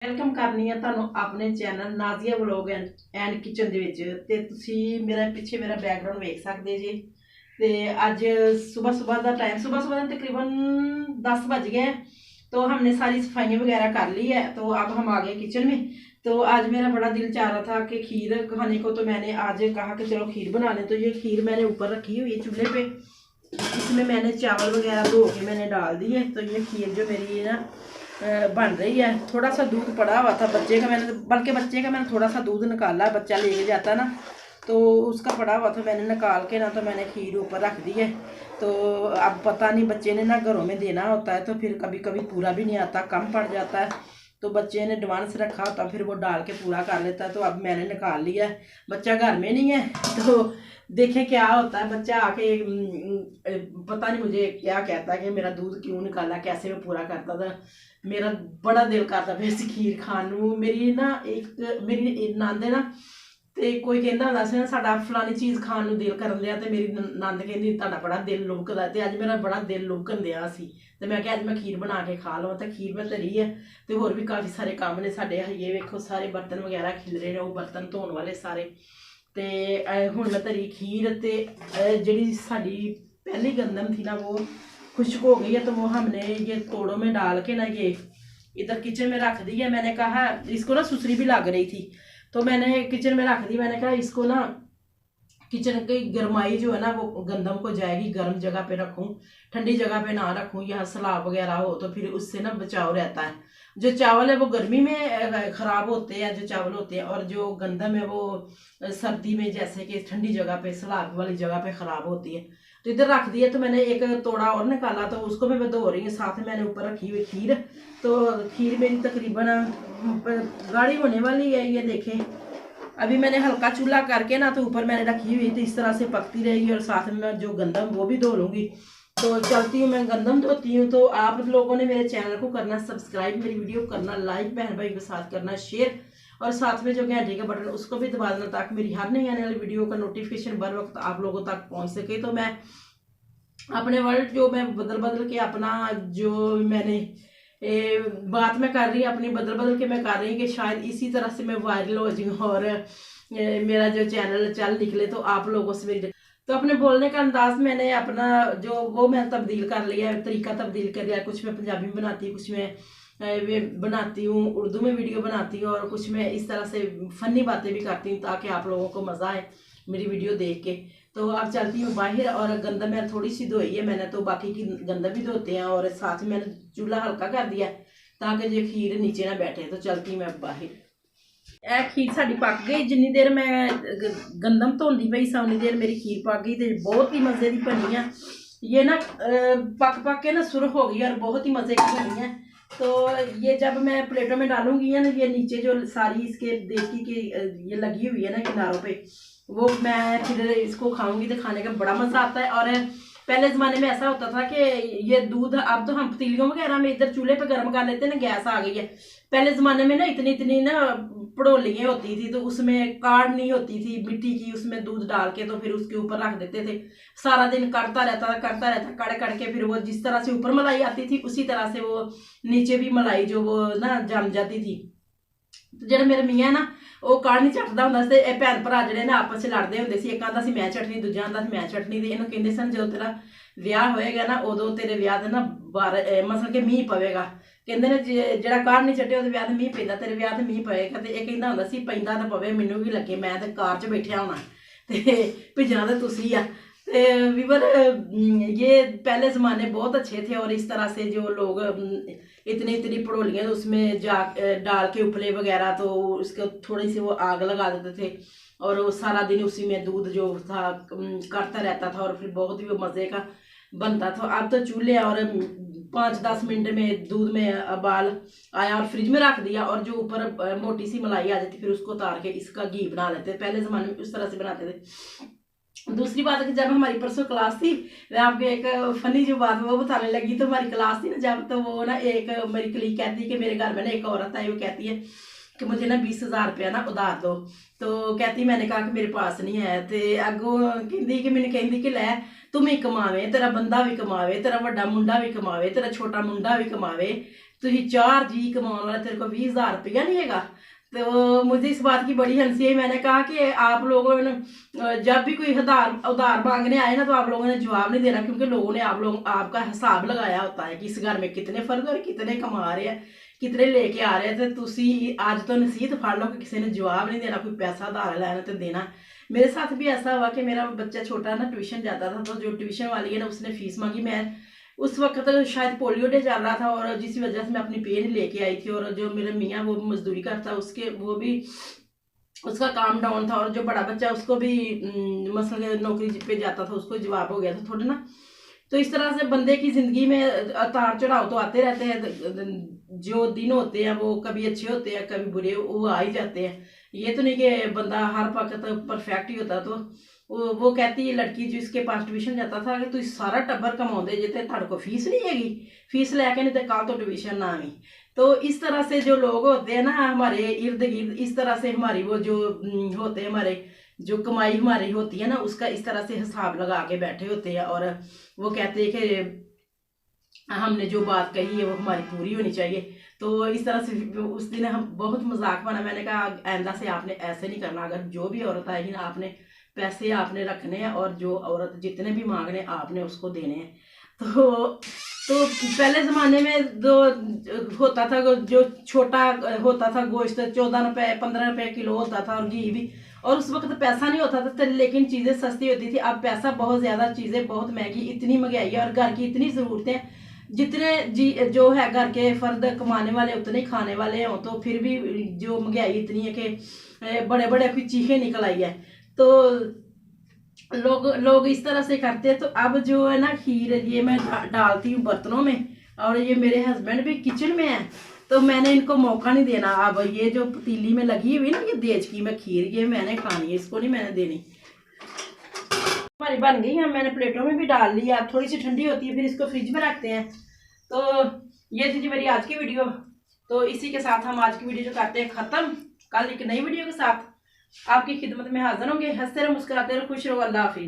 Welcome करनी है तुहानू अपने channel Nazia vlog and kitchen दे विच ते तुसी मेरा पिछे मेरा बैकग्राउंड वेख सकते जी। ते अज सुबह सुबह का टाइम सुबह तकरीबन 10 बज गए। तो हमने सारी सफाइयाँ वगैरह कर ली है, तो अब हम आ गए किचन में। तो आज मेरा बड़ा दिल चाह रहा था कि खीर खाने को, तो मैंने आज कहा कि चलो खीर बना लें। तो ये खीर मैंने ऊपर रखी हुई है चूल्हे पे। इसमें मैंने चावल वगैरह धो के मैंने डाल दिए। तो ये खीर जो मेरी है ना बन रही है। थोड़ा सा दूध पड़ा हुआ था बच्चे का, मैंने थोड़ा सा दूध निकाला, बच्चा लेके जाता ना, तो उसका पड़ा हुआ था, मैंने निकाल के ना तो मैंने खीर ऊपर रख दी है। तो अब पता नहीं, बच्चे ने ना घरों में देना होता है तो फिर कभी कभी पूरा भी नहीं आता, कम पड़ जाता है। तो बच्चे ने एडवांस रखा होता, फिर वो डाल के पूरा कर लेता है। तो अब मैंने निकाल लिया है, बच्चा घर में नहीं है। तो देखे क्या होता है। बच्चा आके पता नहीं मुझे क्या कहता है कि मेरा दूध क्यों निकाला, कैसे मैं पूरा करता था। मेरा बड़ा दिल करता फिर इस खीर खान नूं। मेरी ना एक मेरी नंद है ना, ਤੇ ਕੋਈ ਕਹਿੰਦਾ ਹੁੰਦਾ ਸੀ ਨਾ ਸਾਡਾ ਫਲਾਣੀ ਚੀਜ਼ ਖਾਣ ਨੂੰ ਦਿਲ ਕਰਨ ਦਿਆ, ਤੇ ਮੇਰੀ ਨੰਦ ਕਹਿੰਦੀ ਤੁਹਾਡਾ ਬੜਾ ਦਿਲ ਲੁਕਦਾ, ਤੇ ਅੱਜ ਮੇਰਾ ਬੜਾ ਦਿਲ ਲੁਕਣ ਦਿਆ ਸੀ। ਤੇ ਮੈਂ ਕਿਹਾ ਅੱਜ ਮੈਂ ਖੀਰ ਬਣਾ ਕੇ ਖਾ ਲਵਾਂ। ਤੇ ਖੀਰ ਮੈਂ ਧਰੀ ਹੈ, ਤੇ ਹੋਰ ਵੀ ਕਾਫੀ ਸਾਰੇ ਕੰਮ ਨੇ ਸਾਡੇ। ਇਹ ਵੇਖੋ ਸਾਰੇ ਬਰਤਨ ਵਗੈਰਾ ਖਿਲਰੇ ਨੇ, ਉਹ ਬਰਤਨ ਧੋਣ ਵਾਲੇ ਸਾਰੇ। ਤੇ ਹੁਣ ਮੈਂ ਧਰੀ ਖੀਰ। ਤੇ ਜਿਹੜੀ ਸਾਡੀ पहली गंदम थी ना वो खुश्क हो गई है, तो वो हमने ये तोड़ों में डाल के ना ये इधर किचन में रख दी है। मैंने कहा इसको ना सुसरी भी लग रही थी, तो मैंने किचन में रख दी। मैंने कहा इसको ना किचन की गर्माई जो है ना वो गंदम को जाएगी, गर्म जगह पे रखूं, ठंडी जगह पे ना रखूं, यहाँ सलाब वगैरह हो तो फिर उससे ना बचाव रहता है। जो चावल है वो गर्मी में ख़राब होते हैं, जो चावल होते हैं, और जो गंदम है वो सर्दी में जैसे कि ठंडी जगह पे सलाब वाली जगह पे ख़राब होती है। तो इधर रख दिया। तो मैंने एक तोड़ा और निकाला, तो उसको भी मैं धो रही हूँ। साथ में मैंने ऊपर रखी हुई खीर। तो खीर मेरी तकरीबन गाढ़ी होने वाली है, ये देखें। अभी मैंने हल्का चूल्हा करके ना तो ऊपर मैंने रखी हुई थी, इस तरह से पकती रहेगी। और साथ में जो गंदम वो भी धो लूँगी। तो चलती हूँ, मैं गंदम धोती हूँ। तो आप लोगों ने मेरे चैनल को करना सब्सक्राइब, मेरी वीडियो करना लाइक, बहन भाई के साथ करना शेयर, और साथ में जो घंटे का बटन उसको भी दबा देना, ताकि मेरी हर नई आने वाली वीडियो का नोटिफिकेशन बर वक्त आप लोगों तक पहुँच सके। तो मैं अपने वर्ड जो मैं बदल के अपना जो मैंने बात मैं कर रही हूँ अपनी बदल के मैं कर रही हूँ कि शायद इसी तरह से मैं वायरल हो जाऊँ और मेरा जो चैनल चल निकले, तो आप लोगों से मेरी तो अपने बोलने का अंदाज मैंने अपना जो वो मैं तब्दील कर लिया है, तरीका तब्दील कर लिया। कुछ मैं पंजाबी में बनाती हूँ, कुछ मैं बनाती हूँ उर्दू में वीडियो बनाती हूँ, और कुछ मैं इस तरह से फ़नी बातें भी करती हूँ ताकि आप लोगों को मज़ा आए मेरी वीडियो देख के। तो अब चलती हूँ बाहर। और गंदम मैं थोड़ी सी धोई है मैंने, तो बाकी की गंदम भी धोते हैं। और साथ में मैंने चूल्हा हल्का कर दिया ताकि जो खीर नीचे ना बैठे। तो चलती मैं बाहर। ए खीर साड़ी पक गई, जिन्नी देर मैं गंदम धोंदी पई सा उन्नी देर मेरी खीर पक गई। तो बहुत ही मज़े की बनी है ये ना, पक के ना सुरख हो गई और बहुत ही मज़े की बनी है। तो ये जब मैं प्लेटों में डालूंगी ना, ये नीचे जो सारी इसके देखी कि ये लगी हुई है ना किनारों पे, वो मैं फिर इसको खाऊंगी तो खाने का बड़ा मज़ा आता है। और पहले ज़माने में ऐसा होता था कि ये दूध, अब तो हम पतीलियों वगैरह में इधर चूल्हे पे गर्म कर लेते हैं ना, गैस आ गई है। पहले ज़माने में ना इतनी ना पड़ोलियाँ होती थी, तो उसमें काढ़ नहीं होती थी मिट्टी की, उसमें दूध डाल के तो फिर उसके ऊपर रख देते थे। सारा दिन कड़ता रहता कड़ के फिर वो जिस तरह से ऊपर मलाई आती थी उसी तरह से वो नीचे भी मलाई जो वो ना जम जाती थी। तो जो मेरे मियाँ ना वो काढ़ नहीं चटदा हुंदा सी, ते भैन भरा जिहड़े ना आपस च लड़दे हुंदे सी, एक आंदा सी मैं चटनी, दूजा आंदा सी मैं चटनी। ते इहनूं कहंदे सन जो तेरा विआह होएगा ना उदों तेरे विआह ते ना मतलब कि मींह पवेगा। कहंदे ने जेड़ा काढ़ नहीं चटे ओहदे विआह ते मींह पैंदा, तेरे विआह ते मींह पवेगा। ते इह कहंदा हुंदा सी पैंदा ते पवे, मैनूं भी लगे, मैं ते कार च बैठिया होना ते भिजना ते तुसी आ। वीवर ये पहले ज़माने बहुत अच्छे थे। और इस तरह से जो लोग इतनी पड़ोलियाँ उसमें जा डाल के उपले वगैरह, तो उसको थोड़ी सी वो आग लगा देते थे और वो सारा दिन उसी में दूध जो था करता रहता था, और फिर बहुत ही वो मज़े का बनता था। अब तो चूल्हे और 5-10 मिनट में दूध में उबाल आया और फ्रिज में रख दिया, और जो ऊपर मोटी सी मलाई आ जाती फिर उसको उतार के इसका घी बना लेते। पहले ज़माने में उस तरह से बनाते थे। दूसरी बात है कि जब हमारी परसों क्लास थी, मैं आपको एक फनी जो बात वो बताने लगी। तो हमारी क्लास थी ना जब, तो वो ना एक मेरी कलीग कहती है कि मेरे घर में ना एक औरत आई, वो कहती है कि मुझे ना 20,000 रुपया ना उधार दो। तो कहती, मैंने कहा कि मेरे पास नहीं है। तो अगों कहती कि मैंने कहती कि लै तुम ही कमावे, तेरा बंदा भी कमावे, तेरा वड्डा मुंडा भी कमावे, तेरा छोटा मुंडा भी कमावे, तुझी 4 जी कमाने वाला, तेरे को 20,000 रुपया नहीं हैगा। तो मुझे इस बात की बड़ी हंसी आई। मैंने कहा कि आप लोगों ने जब भी कोई उधार मांगने आए ना तो आप लोगों ने जवाब नहीं देना, क्योंकि लोगों ने आपका हिसाब लगाया होता है कि इस घर में कितने फर्द और कितने कमा रहे हैं, कितने लेके आ रहे हैं। तो तुसी आज तो नसीहत फड़ लो कि किसी ने जवाब नहीं देना, कोई पैसा उधार लेना तो देना। मेरे साथ भी ऐसा हुआ कि मेरा बच्चा छोटा ना ट्यूशन जाता था, तो जो ट्यूशन वाली है ना उसने फीस मांगी। मैं उस वक्त शायद पोलियो डे चल रहा था और जिस वजह से मैं अपनी पेन लेके आई थी, और जो मेरे मियाँ वो मजदूरी करता उसके वो भी उसका काम डाउन था, और जो बड़ा बच्चा उसको भी मसल नौकरी पे जाता था, उसको जवाब हो गया था थोड़ा ना। तो इस तरह से बंदे की जिंदगी में उतार चढ़ाव तो आते रहते हैं। जो दिन होते हैं वो कभी अच्छे होते हैं कभी बुरे, वो आ ही जाते हैं। ये तो नहीं कि बंदा हर वक्त परफेक्ट ही होता। तो वो कहती है लड़की जो इसके पास ट्यूशन जाता था कि तू सारा टब्बर कमाते जे थाड़े को फीस नहीं हैगी, फीस लैके नहीं तो कल तो ट्यूशन ना आई। तो इस तरह से जो लोग होते हैं ना हमारे इर्द गिर्द, इस तरह से हमारी वो जो होते हैं, हमारे जो कमाई हमारी होती है ना उसका इस तरह से हिसाब लगा के बैठे होते हैं। और वो कहते हैं कि हमने जो बात कही है वो हमारी पूरी होनी चाहिए। तो इस तरह से उस दिन हम बहुत मजाक बना। मैंने कहा आइंदा से आपने ऐसे नहीं करना, अगर जो भी औरत आएगी ना आपने पैसे आपने रखने हैं, और जो औरत जितने भी मांगने आपने उसको देने हैं। तो पहले ज़माने में जो होता था, जो छोटा होता था गोश्त 14 रुपए 15 रुपए किलो होता था, और घी भी, और उस वक्त पैसा नहीं होता था लेकिन चीज़ें सस्ती होती थी। अब पैसा बहुत ज़्यादा, चीज़ें बहुत महंगी, इतनी महंगाई है और घर की इतनी ज़रूरतें, जितने जी जो है घर के फर्द कमाने वाले उतने ही खाने वाले हों, तो फिर भी जो महंगाई इतनी है कि बड़े बड़े कोई चीखें निकल आई है। तो लोग लोग इस तरह से करते हैं। तो अब जो है ना खीर ये मैं डालती हूँ बर्तनों में, और ये मेरे हस्बैंड भी किचन में है तो मैंने इनको मौका नहीं देना। अब ये जो पतीली में लगी हुई ना ये देज की मैं खीर, ये मैंने खानी है, इसको नहीं मैंने देनी। हमारी बन गई है, मैंने प्लेटों में भी डाल लिया। थोड़ी सी ठंडी होती है फिर इसको फ्रिज में रखते हैं। तो ये थी जी मेरी आज की वीडियो। तो इसी के साथ हम आज की वीडियो जो करते हैं खत्म। कल एक नई वीडियो के साथ आपकी खिदमत में हाजिर होंगे। हंसते रहो, मुस्कुराते रहो, खुश रहो। अल्लाह हाफिज।